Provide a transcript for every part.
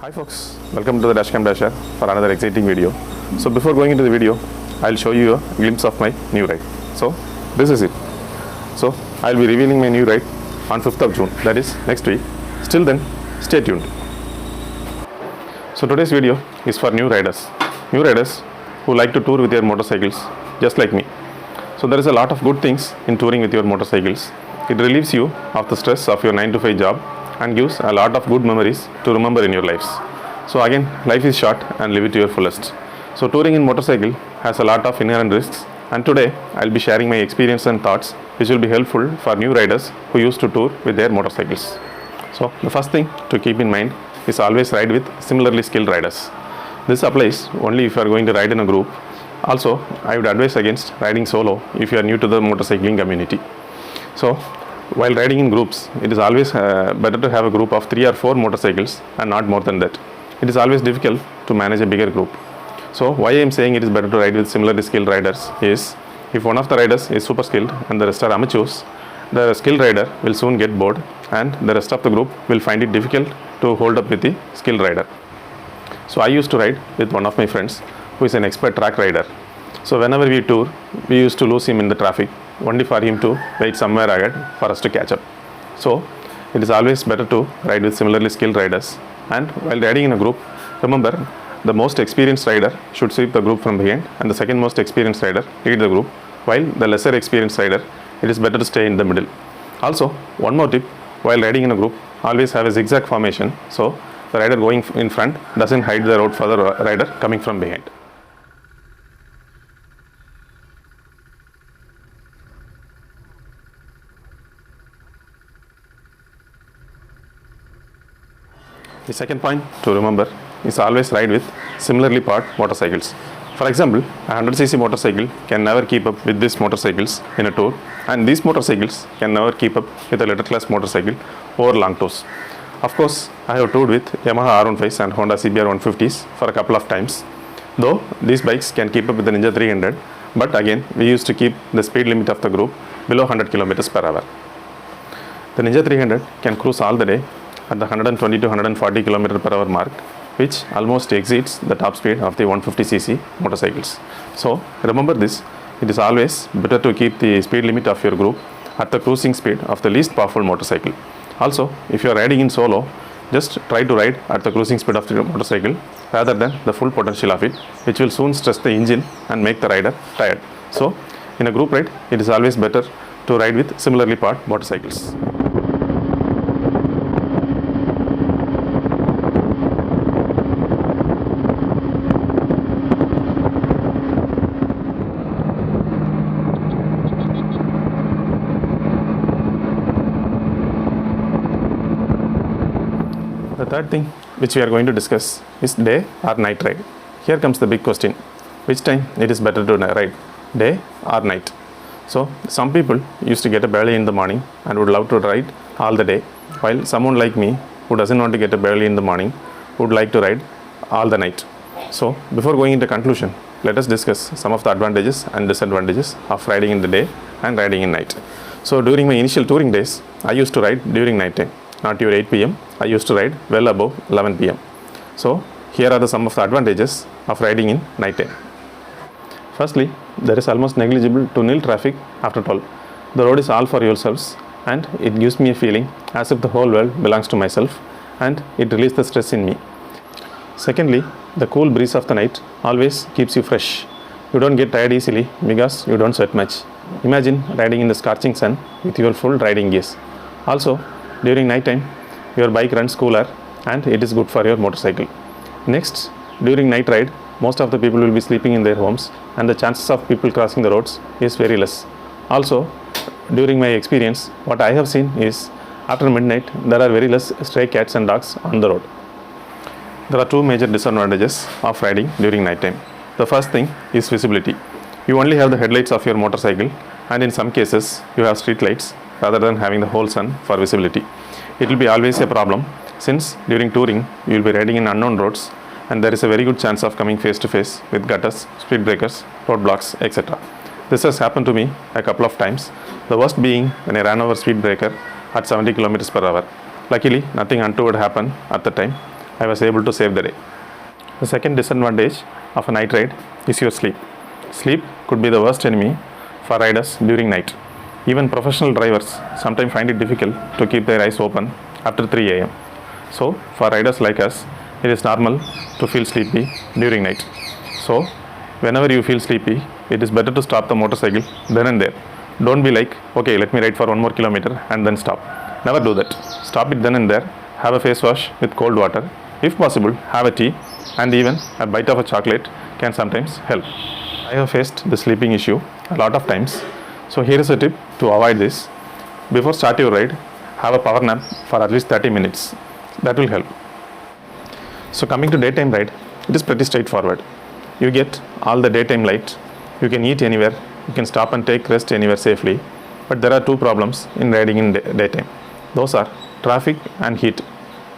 Hi folks, welcome to the Dashcam Dasher for another exciting video. So before going into the video, I'll show you a glimpse of my new ride. So this is it. So I'll be revealing my new ride on 5th of June, that is next week. Still then, stay tuned. So today's video is for new riders who like to tour with their motorcycles just like me. So there is a lot of good things in touring with your motorcycles. It relieves you of the stress of your 9 to 5 job and gives a lot of good memories to remember in your lives. So again, life is short and live it to your fullest. So touring in motorcycle has a lot of inherent risks, and today I'll be sharing my experience and thoughts which will be helpful for new riders who used to tour with their motorcycles. So the first thing to keep in mind is always ride with similarly skilled riders. This applies only if you are going to ride in a group. Also, I would advise against riding solo if you are new to the motorcycling community. So while riding in groups, it is always better to have a group of 3 or 4 motorcycles and not more than that. It is always difficult to manage a bigger group. So why I am saying it is better to ride with similarly skilled riders is, if one of the riders is super skilled and the rest are amateurs, the skilled rider will soon get bored and the rest of the group will find it difficult to hold up with the skilled rider. So I used to ride with one of my friends who is an expert track rider. So whenever we tour, we used to lose him in the traffic only for him to wait somewhere ahead for us to catch up. So it is always better to ride with similarly skilled riders, and while riding in a group, remember the most experienced rider should sweep the group from behind and the second most experienced rider lead the group, while the lesser experienced rider, it is better to stay in the middle. Also, one more tip, while riding in a group, always have a zigzag formation so the rider going in front doesn't hide the road for the rider coming from behind. The second point to remember is always ride with similarly powered motorcycles. For example, a 100cc motorcycle can never keep up with these motorcycles in a tour, and these motorcycles can never keep up with a little class motorcycle over long tours. Of course, I have toured with Yamaha R15s and Honda CBR 150s for a couple of times. Though these bikes can keep up with the Ninja 300, but again we used to keep the speed limit of the group below 100 km per hour. The Ninja 300 can cruise all the day at the 120 to 140 km per hour mark, which almost exceeds the top speed of the 150cc motorcycles. So remember this, it is always better to keep the speed limit of your group at the cruising speed of the least powerful motorcycle. Also, if you are riding in solo, just try to ride at the cruising speed of the motorcycle rather than the full potential of it, which will soon stress the engine and make the rider tired. So in a group ride, it is always better to ride with similarly powered motorcycles. The third thing which we are going to discuss is day or night ride. Here comes the big question, which time it is better to ride, day or night? So some people used to get up early in the morning and would love to ride all the day, while someone like me who doesn't want to get up early in the morning would like to ride all the night. So before going into conclusion, let us discuss some of the advantages and disadvantages of riding in the day and riding in night. So during my initial touring days, I used to ride during night time. Not your 8 p.m. I used to ride well above 11 p.m. So here are some of the advantages of riding in night time. Firstly, there is almost negligible to nil traffic after 12. The road is all for yourselves, and it gives me a feeling as if the whole world belongs to myself, and it releases the stress in me. Secondly, the cool breeze of the night always keeps you fresh. You don't get tired easily because you don't sweat much. Imagine riding in the scorching sun with your full riding gears. Also, during night time, your bike runs cooler and it is good for your motorcycle. Next, during night ride, most of the people will be sleeping in their homes and the chances of people crossing the roads is very less. Also, during my experience, what I have seen is after midnight, there are very less stray cats and dogs on the road. There are two major disadvantages of riding during night time. The first thing is visibility. You only have the headlights of your motorcycle, and in some cases, you have street lights rather than having the whole sun for visibility. It will be always a problem, since during touring you will be riding in unknown roads and there is a very good chance of coming face to face with gutters, speed breakers, roadblocks, etc. This has happened to me a couple of times, the worst being when I ran over speed breaker at 70 km per hour. Luckily, nothing untoward happened at the time. I was able to save the day. The second disadvantage of a night ride is your sleep. Sleep could be the worst enemy for riders during night. Even professional drivers sometimes find it difficult to keep their eyes open after 3 a.m. So, for riders like us, it is normal to feel sleepy during night. So, whenever you feel sleepy, it is better to stop the motorcycle then and there. Don't be like, okay, let me ride for 1 more kilometer and then stop. Never do that. Stop it then and there. Have a face wash with cold water. If possible, have a tea, and even a bite of a chocolate can sometimes help. I have faced the sleeping issue a lot of times. So here is a tip to avoid this. Before start your ride, have a power nap for at least 30 minutes. That will help. So coming to daytime ride, it is pretty straightforward. You get all the daytime light. You can eat anywhere. You can stop and take rest anywhere safely. But there are two problems in riding in daytime. Those are traffic and heat.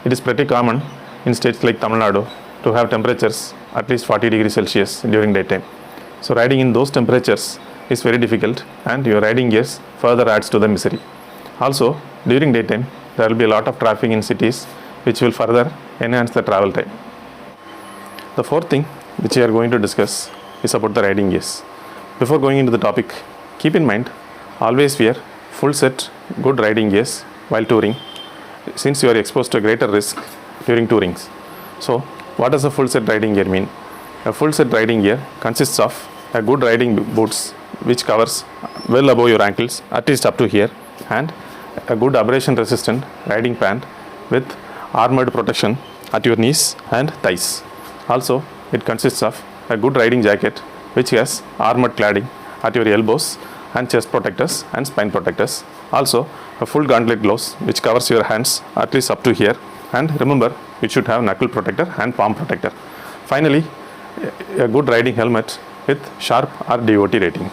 It is pretty common in states like Tamil Nadu to have temperatures at least 40 degrees Celsius during daytime. So riding in those temperatures is very difficult, and your riding gears further adds to the misery. Also, during daytime, there will be a lot of traffic in cities which will further enhance the travel time. The fourth thing which we are going to discuss is about the riding gears. Before going into the topic, keep in mind, always wear full set good riding gears while touring, since you are exposed to greater risk during tourings. So, what does a full set riding gear mean? A full set riding gear consists of a good riding boots which covers well above your ankles, at least up to here, and a good abrasion resistant riding pant with armored protection at your knees and thighs. Also, it consists of a good riding jacket which has armored cladding at your elbows and chest protectors and spine protectors. Also, a full gauntlet gloves which covers your hands at least up to here, and remember, it should have knuckle protector and palm protector. Finally, a good riding helmet with sharp or DOT rating.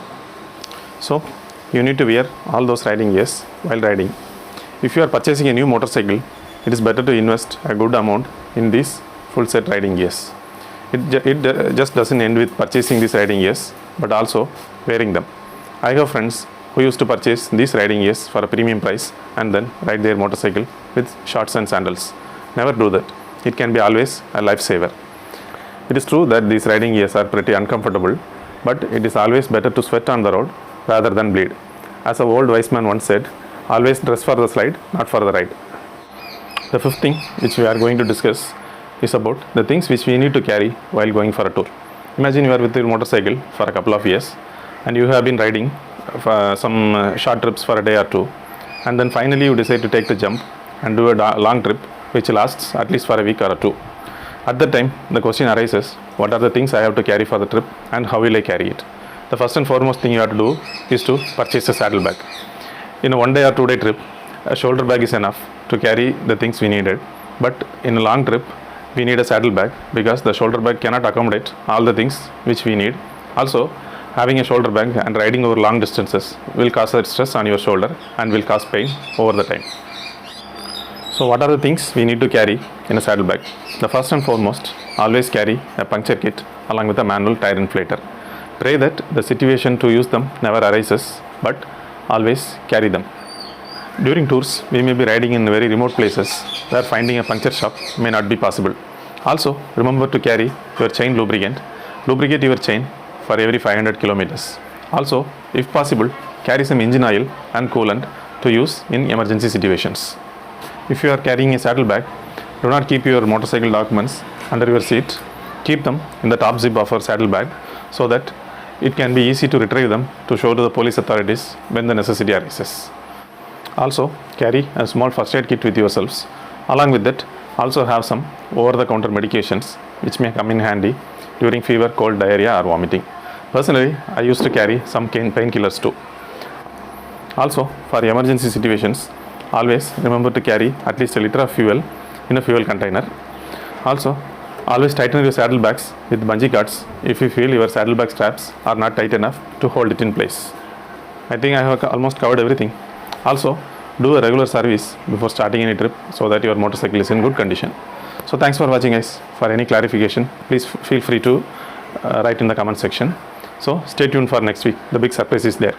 So, you need to wear all those riding gears while riding. If you are purchasing a new motorcycle, it is better to invest a good amount in these full set riding gears. It just doesn't end with purchasing these riding gears, but also wearing them. I have friends who used to purchase these riding gears for a premium price and then ride their motorcycle with shorts and sandals. Never do that. It can be always a lifesaver. It is true that these riding gears are pretty uncomfortable, but it is always better to sweat on the road rather than bleed. As an old wise man once said, always dress for the slide, not for the ride. The fifth thing which we are going to discuss is about the things which we need to carry while going for a tour. Imagine you are with your motorcycle for a couple of years and you have been riding for some short trips for a day or two, and then finally you decide to take the jump and do a long trip which lasts at least for a week or two. At that time, the question arises, what are the things I have to carry for the trip and how will I carry it? The first and foremost thing you have to do is to purchase a saddlebag. In a 1 day or 2 day trip, a shoulder bag is enough to carry the things we needed, but in a long trip, we need a saddlebag because the shoulder bag cannot accommodate all the things which we need. Also, having a shoulder bag and riding over long distances will cause a stress on your shoulder and will cause pain over the time. So what are the things we need to carry in a saddlebag? The first and foremost, always carry a puncture kit along with a manual tire inflator. Pray that the situation to use them never arises, but always carry them. During tours, we may be riding in very remote places where finding a puncture shop may not be possible. Also, remember to carry your chain lubricant. Lubricate your chain for every 500 kilometers. Also, if possible, carry some engine oil and coolant to use in emergency situations. If you are carrying a saddlebag, do not keep your motorcycle documents under your seat. Keep them in the top zip of your saddlebag so that it can be easy to retrieve them to show to the police authorities when the necessity arises. Also, carry a small first aid kit with yourselves. Along with that, also have some over-the-counter medications which may come in handy during fever, cold, diarrhea or vomiting. Personally, I used to carry some painkillers too. Also, for emergency situations, always remember to carry at least a liter of fuel in a fuel container. Also, always tighten your saddlebags with bungee cords if you feel your saddlebag straps are not tight enough to hold it in place. I think I have almost covered everything. Also, do a regular service before starting any trip so that your motorcycle is in good condition. So thanks for watching guys. For any clarification, please feel free to write in the comment section. So stay tuned for next week. The big surprise is there.